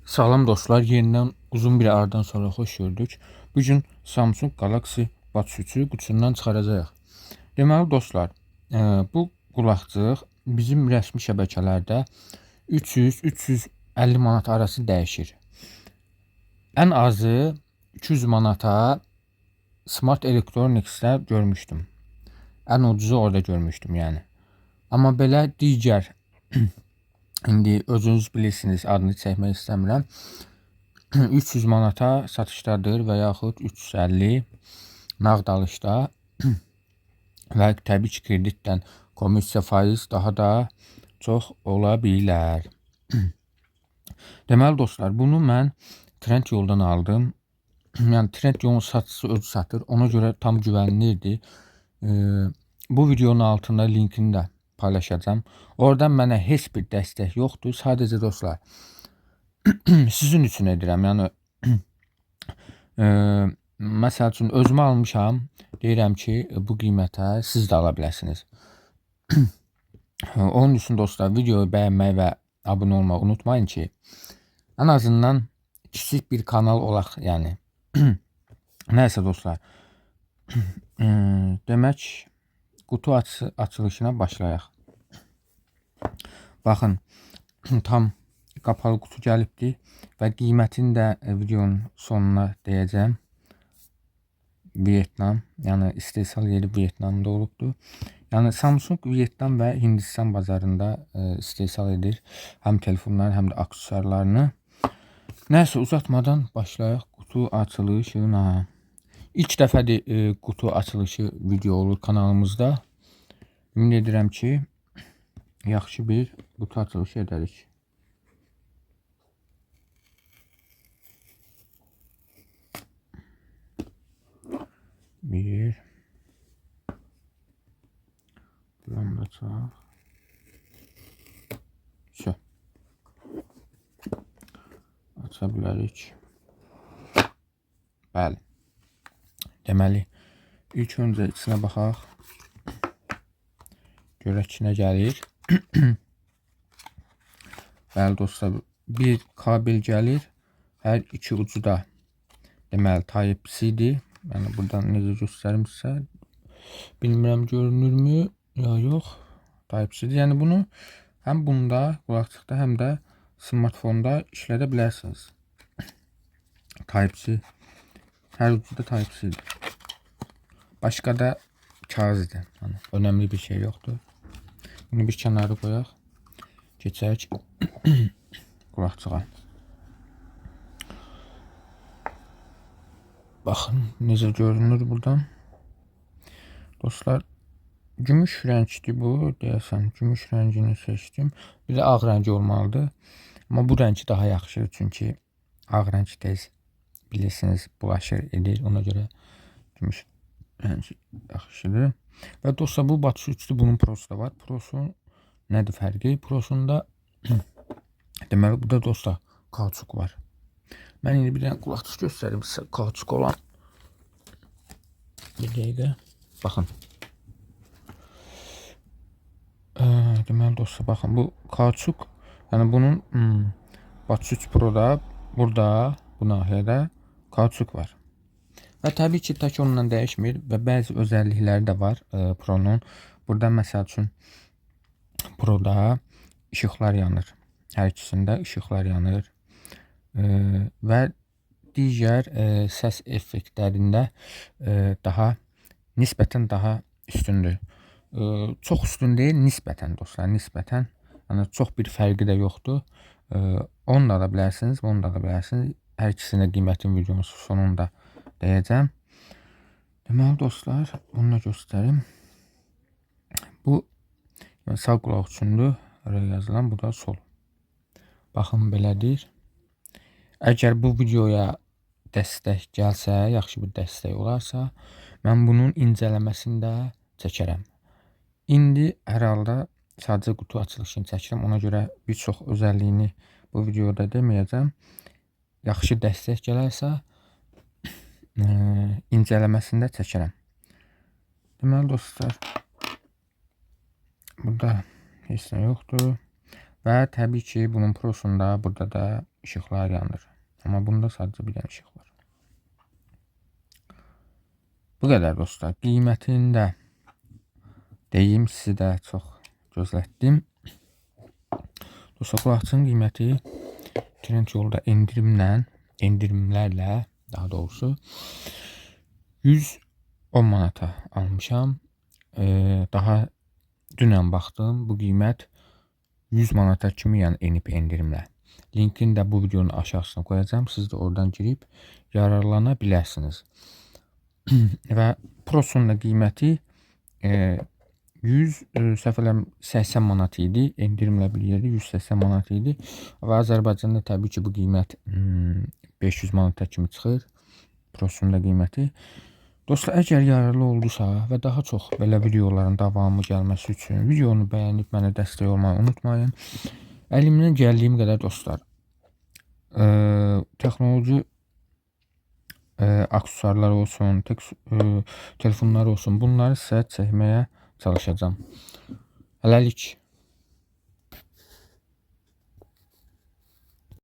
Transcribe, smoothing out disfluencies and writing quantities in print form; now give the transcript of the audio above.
Salam dostlar, yeniden uzun bir aradan sonra hoş gördük. Bugün Samsung Galaxy Buds 3'ü qutusundan çıxaracağıq. Deməli dostlar, bu qulaqcıq bizim rəsmi şəbəkələrdə 300-350 manat arası dəyişir. Ən azı 200 manata Smart Electronics'də görmüşdüm. Ən ucuzu orada görmüşdüm yəni. Amma belə digər indi özünüz bilirsiniz, adını çəkmək istəmirəm. 300 manata satışdadır və yaxud 350 nağd alışda və təbii ki, kreditdən komissiya faiz daha da çox ola bilər. Deməli dostlar, bunu mən Trend yoldan aldım. Yəni Trend yolun satıcısı özü satır. Ona görə tam güvənilirdi. Bu videonun altında linkini də paylaşacağım. Oradan mənə heç bir dəstək yoxdur. Sadəcə dostlar, sizin üçün edirəm. Yəni məsəl üçün özümə almışam. Deyirəm ki, bu qiymətə siz də ala bilərsiniz. Onun üçün dostlar, videoyu bəyənməyi və abunə olmağı unutmayın ki, ən azından kiçik bir kanal olaq, yəni. Nəysə dostlar, demək qutu açılışına başlayaq. Baxın, tam qapalı qutu gəlibdi və qiymətini də videonun sonuna deyəcəm. Vietnam, yəni istehsal yeri Vietnamda olubdur. Yəni Samsung Vietnam və Hindistan bazarında istehsal edir həm telefonları, həm də aksesuarlarını. Nəysə uzatmadan başlayaq qutu açılışına. İlk dəfədir qutu açılışı video olur kanalımızda. Ümid edirəm ki, yaxşı bir qutu açılışı edərik. Bir buradan açaq. Şö. Aça bilərik. Bəli. Deməli, ilk öncə içinə baxaq. Görək ki, nə gəlir. Bəli dostlar, bir kabel gəlir. Hər iki ucu da deməli Type-C-dir. Yəni buradan necə göstərim sizə. Bilmirəm görünürmü ya yox. Type-C-dir. Yəni bunu həm bunda, qulaqçıqda, həm də smartfonda işlədə bilərsiniz. Type-C. Hər ucu da Type-C-dir. Başqa da kağızdır. Yəni, önemli bir şey yoxdur. Bunu bir kənara qoyaq. Keçək qulaqçığa. Baxın, necə görünür buradan. Dostlar, gümüş rəngdir bu. Deyəsən, gümüş rəngini seçdim. Bir də ağ rəngi olmalıdır. Amma bu rəngi daha yaxşıdır. Çünki ağ rəng tez bilirsiniz bulaşır edir. Ona görə gümüş rəngi yaxşıdır. Və dostlar, bu Buds 3'dür. Bunun Pro'su da var. Pro'su nədir fərqi? Pro'sunda deməli, burada dostlar kauçuk var. Mən indi bir dənə qulaqçıq göstərim sizə kauçuk olan. Bir dəqiqə. Baxın. Deməli dostlar, baxın, bu kauçuk, yəni bunun Buds 3 Pro'da burada bu nahiyədə kauçuk var. Və təbii ki, tək onunla dəyişmir və bəzi özəllikləri də var Pro'nun. Burada məsəl üçün Pro'da işıqlar yanır. Hər ikisində işıqlar yanır. Və digər səs effektlərində nisbətən daha üstündür. Çox üstün deyil, nisbətən dostlar, nisbətən. Yəni çox bir fərqi də yoxdur. Onu da ala bilərsiniz, onu da ala bilərsiniz. Hər ikisinin qiymətin videonun sonunda deyəcəm. Deməli dostlar, bunu da göstərim. Bu sağ qulaq üçündür. Oraya yazılan, bu da sol. Baxın, belədir. Əgər bu videoya dəstək gəlsə, yaxşı bir dəstək olarsa, mən bunun incələməsini də çəkərəm. İndi hər halda sadəcə qutu açılışını çəkirəm. Ona görə bir çox özəlliyini bu videoda deməyəcəm. Yaxşı dəstək gələrsə, incələməsini də çəkərəm. Deməli dostlar, burada heç nə yoxdur. Və təbii ki, bunun prosunda burada da işıqlar yanır. Amma bunda sadəcə bir dənə işıq var. Bu qədər dostlar. Qiymətini də deyim, sizi də çox gözlətdim. Dostlar, qulaqçının qiyməti Trendyolda endirimlərlə daha doğrusu 110 manata almışam. Daha dünən baxdım, bu qiymət 100 manata kimi yəni enib endirimlə. Linkini də bu videonun aşağısına qoyacağım. Siz də oradan girib yararlana bilərsiniz. Və Prosun da qiyməti 180 manat idi. Endirimlə bir yerdə 180 manat idi. Və Azərbaycanda təbii ki, bu qiymət 500 manata kimi çıxır. Prosun da qiyməti. Dostlar, əgər yararlı oldusa və daha çox belə videoların davamı gəlməsi üçün videonu bəyənib mənə dəstək olmayı unutmayın. Əlimdən gəldiyim qədər dostlar, texnoloji aksesuarlar olsun, telefonlar olsun, bunları sizə çəkməyə çalışacağım. Hələlik.